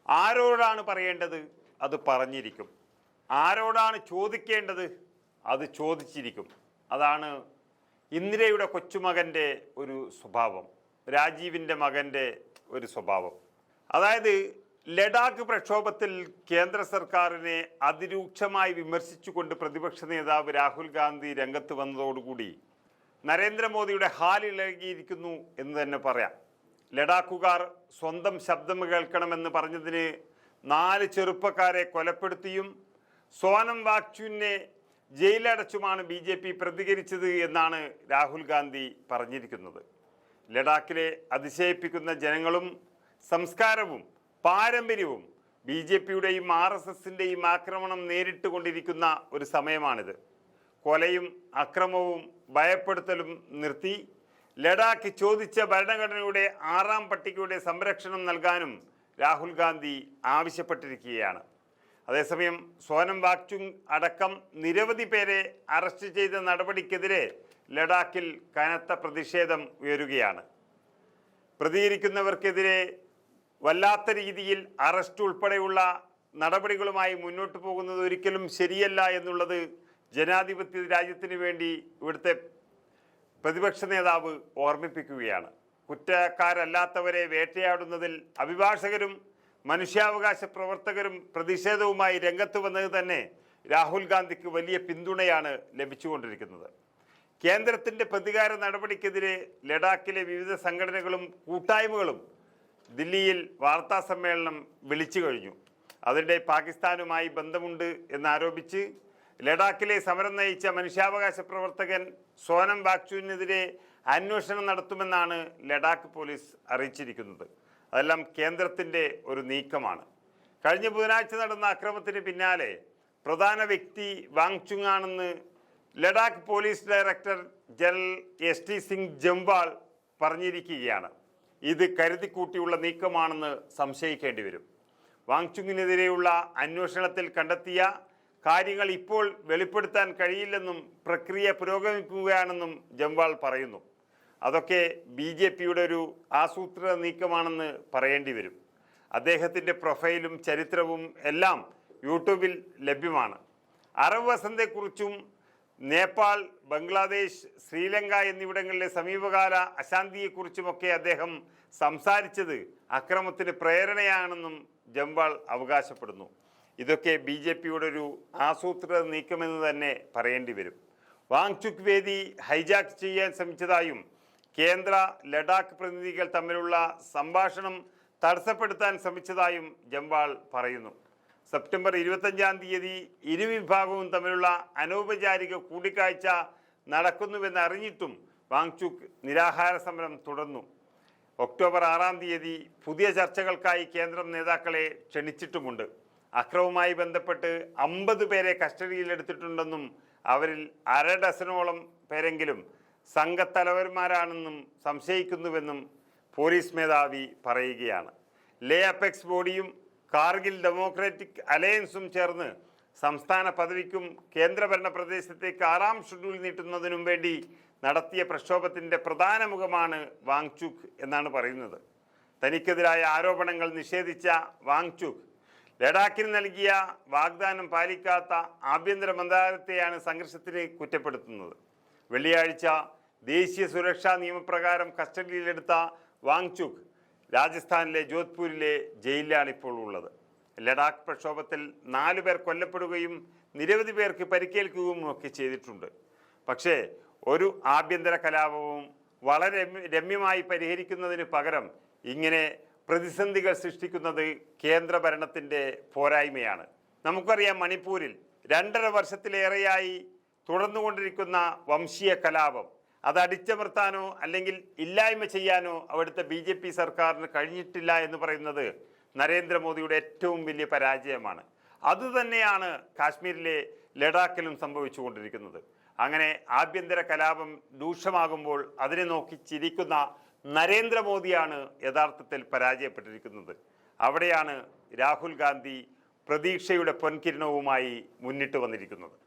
ആരോടാണ് പറയേണ്ടത് അത് പറഞ്ഞിരിക്കും, ആരോടാണ് ചോദിക്കേണ്ടത് അത് ചോദിച്ചിരിക്കും. അതാണ് ഇന്ദിരയുടെ കൊച്ചുമകൻ്റെ ഒരു സ്വഭാവം, രാജീവിൻ്റെ മകൻ്റെ ഒരു സ്വഭാവം. അതായത് ലഡാക്ക് പ്രക്ഷോഭത്തിൽ കേന്ദ്ര സർക്കാരിനെ അതിരൂക്ഷമായി വിമർശിച്ചുകൊണ്ട് പ്രതിപക്ഷ നേതാവ് രാഹുൽ ഗാന്ധി രംഗത്ത് വന്നതോടുകൂടി നരേന്ദ്രമോദിയുടെ ഹാലിളകിയിരിക്കുന്നു എന്ന് തന്നെ പറയാം. ലഡാക്കുകാർ സ്വന്തം ശബ്ദം കേൾക്കണമെന്ന് പറഞ്ഞതിന് 4 ചെറുപ്പക്കാരെ കൊലപ്പെടുത്തിയും സോനം വാങ്ചുക്കിനെ ജയിലടച്ചുമാണ് BJP പ്രതികരിച്ചത് എന്നാണ് രാഹുൽ ഗാന്ധി പറഞ്ഞിരിക്കുന്നത്. ലഡാക്കിലെ അതിശയിപ്പിക്കുന്ന ജനങ്ങളും സംസ്കാരവും പാരമ്പര്യവും BJPയുടെയും RSSൻ്റെയും ആക്രമണം നേരിട്ട് കൊണ്ടിരിക്കുന്ന ഒരു സമയമാണിത്. കൊലയും അക്രമവും ഭയപ്പെടുത്തലും നിർത്തി ലഡാക്ക് ചോദിച്ച ഭരണഘടനയുടെ 6ാം പട്ടികയുടെ സംരക്ഷണം നൽകാനും രാഹുൽ ഗാന്ധി ആവശ്യപ്പെട്ടിരിക്കുകയാണ്. അതേസമയം സോനം വാങ്ചുക്ക് അടക്കം നിരവധി പേരെ അറസ്റ്റ് ചെയ്ത നടപടിക്കെതിരെ ലഡാക്കിൽ കനത്ത പ്രതിഷേധം ഉയരുകയാണ്. പ്രതികരിക്കുന്നവർക്കെതിരെ വല്ലാത്ത രീതിയിൽ അറസ്റ്റ് ഉൾപ്പെടെയുള്ള നടപടികളുമായി മുന്നോട്ട് പോകുന്നത് ഒരിക്കലും ശരിയല്ല എന്നുള്ളത് ജനാധിപത്യ രാജ്യത്തിന് വേണ്ടി ഇവിടുത്തെ പ്രതിപക്ഷ നേതാവ് ഓർമ്മിപ്പിക്കുകയാണ്. കുറ്റക്കാരല്ലാത്തവരെ വേട്ടയാടുന്നതിൽ അഭിഭാഷകരും മനുഷ്യാവകാശ പ്രവർത്തകരും പ്രതിഷേധവുമായി രംഗത്ത് വന്നത് തന്നെ രാഹുൽ ഗാന്ധിക്ക് വലിയ പിന്തുണയാണ് ലഭിച്ചുകൊണ്ടിരിക്കുന്നത്. കേന്ദ്രത്തിൻ്റെ പ്രതികാര നടപടിക്കെതിരെ ലഡാക്കിലെ വിവിധ സംഘടനകളും കൂട്ടായ്മകളും ദില്ലിയിൽ വാർത്താ സമ്മേളനം വിളിച്ചു കഴിഞ്ഞു. അതിനിടെ പാകിസ്ഥാനുമായി ബന്ധമുണ്ട് എന്നാരോപിച്ച് ലഡാക്കിലെ സമരം നയിച്ച മനുഷ്യാവകാശ പ്രവർത്തകൻ സോനം വാങ്ചുക്കിനെതിരെ അന്വേഷണം നടത്തുമെന്നാണ് ലഡാക്ക് പോലീസ് അറിയിച്ചിരിക്കുന്നത്. അതെല്ലാം കേന്ദ്രത്തിൻ്റെ ഒരു നീക്കമാണ്. കഴിഞ്ഞ ബുധനാഴ്ച നടന്ന അക്രമത്തിന് പിന്നാലെ പ്രധാന വ്യക്തി വാങ്ചുക്ക് ആണെന്ന് Ladakh police director general ST Singh Jamwal പറഞ്ഞിരിക്കുകയാണ്. ഇത് കരുതിക്കൂട്ടിയുള്ള നീക്കമാണെന്ന് സംശയിക്കേണ്ടി വരും. വാങ്ചുക്കിനെതിരെയുള്ള അന്വേഷണത്തിൽ കണ്ടെത്തിയ കാര്യങ്ങൾ ഇപ്പോൾ വെളിപ്പെടുത്താൻ കഴിയില്ലെന്നും പ്രക്രിയ പുരോഗമിക്കുകയാണെന്നും ജംവാൾ പറയുന്നു. അതൊക്കെ BJPയുടെ ഒരു ആസൂത്രിത നീക്കമാണെന്ന് പറയേണ്ടി വരും. അദ്ദേഹത്തിൻ്റെ പ്രൊഫൈലും ചരിത്രവും എല്ലാം യൂട്യൂബിൽ ലഭ്യമാണ്. അറബ് വസന്തയെക്കുറിച്ചും നേപ്പാൾ, ബംഗ്ലാദേശ്, ശ്രീലങ്ക എന്നിവിടങ്ങളിലെ സമീപകാല അശാന്തിയെക്കുറിച്ചുമൊക്കെ അദ്ദേഹം സംസാരിച്ചത് അക്രമത്തിന് പ്രേരണയാണെന്നും ജംവാൾ അവകാശപ്പെടുന്നു. ഇതൊക്കെ BJPയുടെ ഒരു ആസൂത്രിത നീക്കമെന്ന് തന്നെ പറയേണ്ടി വരും. വാങ്ചുക്ക് വേദി ഹൈജാക്ക് ചെയ്യാൻ ശ്രമിച്ചതായും കേന്ദ്ര ലഡാക്ക് പ്രതിനിധികൾ തമ്മിലുള്ള സംഭാഷണം തടസ്സപ്പെടുത്താൻ ശ്രമിച്ചതായും ജംവാൾ പറയുന്നു. സെപ്റ്റംബർ 25-ാം തീയതി ഇരുവിഭാഗവും തമ്മിലുള്ള അനൗപചാരിക കൂടിക്കാഴ്ച നടക്കുന്നുവെന്ന് അറിഞ്ഞിട്ടും വാങ്ചുക്ക് നിരാഹാര സമരം തുടർന്നു. ഒക്ടോബർ 6-ാം തീയതി പുതിയ ചർച്ചകൾക്കായി കേന്ദ്രം നേതാക്കളെ ക്ഷണിച്ചിട്ടുമുണ്ട്. അക്രമവുമായി ബന്ധപ്പെട്ട് 50 പേരെ കസ്റ്റഡിയിലെടുത്തിട്ടുണ്ടെന്നും അവരിൽ 1/2 ഡസനോളം പേരെങ്കിലും സംഘത്തലവന്മാരാണെന്നും സംശയിക്കുന്നുവെന്നും പോലീസ് മേധാവി പറയുകയാണ്. ലേ അപെക്സ് ബോഡിയും കാർഗിൽ ഡെമോക്രാറ്റിക് അലയൻസും ചേർന്ന് സംസ്ഥാന പദവിക്കും കേന്ദ്രഭരണ പ്രദേശത്തേക്ക് 6ാം ഷെഡ്യൂൾ നീട്ടുന്നതിനും വേണ്ടി നടത്തിയ പ്രക്ഷോഭത്തിൻ്റെ പ്രധാന മുഖമാണ് വാങ്ചുക്ക് എന്നാണ് പറയുന്നത്. തനിക്കെതിരായ ആരോപണങ്ങൾ നിഷേധിച്ച വാങ്ചുക്ക് ലഡാക്കിന് നൽകിയ വാഗ്ദാനം പാലിക്കാത്ത ആഭ്യന്തര മന്ത്രാലയത്തെയാണ് സംഘർഷത്തിന് കുറ്റപ്പെടുത്തുന്നത്. വെള്ളിയാഴ്ച ദേശീയ സുരക്ഷാ നിയമപ്രകാരം കസ്റ്റഡിയിലെടുത്ത വാങ്ചുക്ക് രാജസ്ഥാനിലെ ജോധ്പൂരിലെ ജയിലിലാണ് ഇപ്പോൾ ഉള്ളത്. ലഡാക്ക് പ്രക്ഷോഭത്തിൽ 4 പേർ കൊല്ലപ്പെടുകയും നിരവധി പേർക്ക് പരിക്കേൽക്കുകയും ഒക്കെ ചെയ്തിട്ടുണ്ട്. പക്ഷേ ഒരു ആഭ്യന്തര കലാപവും വളരെ രമ്യമായി പരിഹരിക്കുന്നതിന് പകരം ഇങ്ങനെ പ്രതിസന്ധികൾ സൃഷ്ടിക്കുന്നത് കേന്ദ്ര ഭരണത്തിൻ്റെ പോരായ്മയാണ്. നമുക്കറിയാം, മണിപ്പൂരിൽ 2.5 വർഷത്തിലേറെയായി തുടർന്നുകൊണ്ടിരിക്കുന്ന വംശീയ കലാപം അത് അടിച്ചമർത്താനോ അല്ലെങ്കിൽ ഇല്ലായ്മ ചെയ്യാനോ അവിടുത്തെ BJP സർക്കാരിന് കഴിഞ്ഞിട്ടില്ല എന്ന് പറയുന്നത് നരേന്ദ്രമോദിയുടെ ഏറ്റവും വലിയ പരാജയമാണ്. അതുതന്നെയാണ് കാശ്മീരിലെ ലഡാക്കിലും സംഭവിച്ചുകൊണ്ടിരിക്കുന്നത്. അങ്ങനെ ആഭ്യന്തര കലാപം രൂക്ഷമാകുമ്പോൾ അതിനെ നോക്കി ചിരിക്കുന്ന നരേന്ദ്രമോദിയാണ് യഥാർത്ഥത്തിൽ പരാജയപ്പെട്ടിരിക്കുന്നത്. അവിടെയാണ് രാഹുൽ ഗാന്ധി പ്രതീക്ഷയുടെ പൊൻകിരണവുമായി മുന്നിട്ട് വന്നിരിക്കുന്നത്.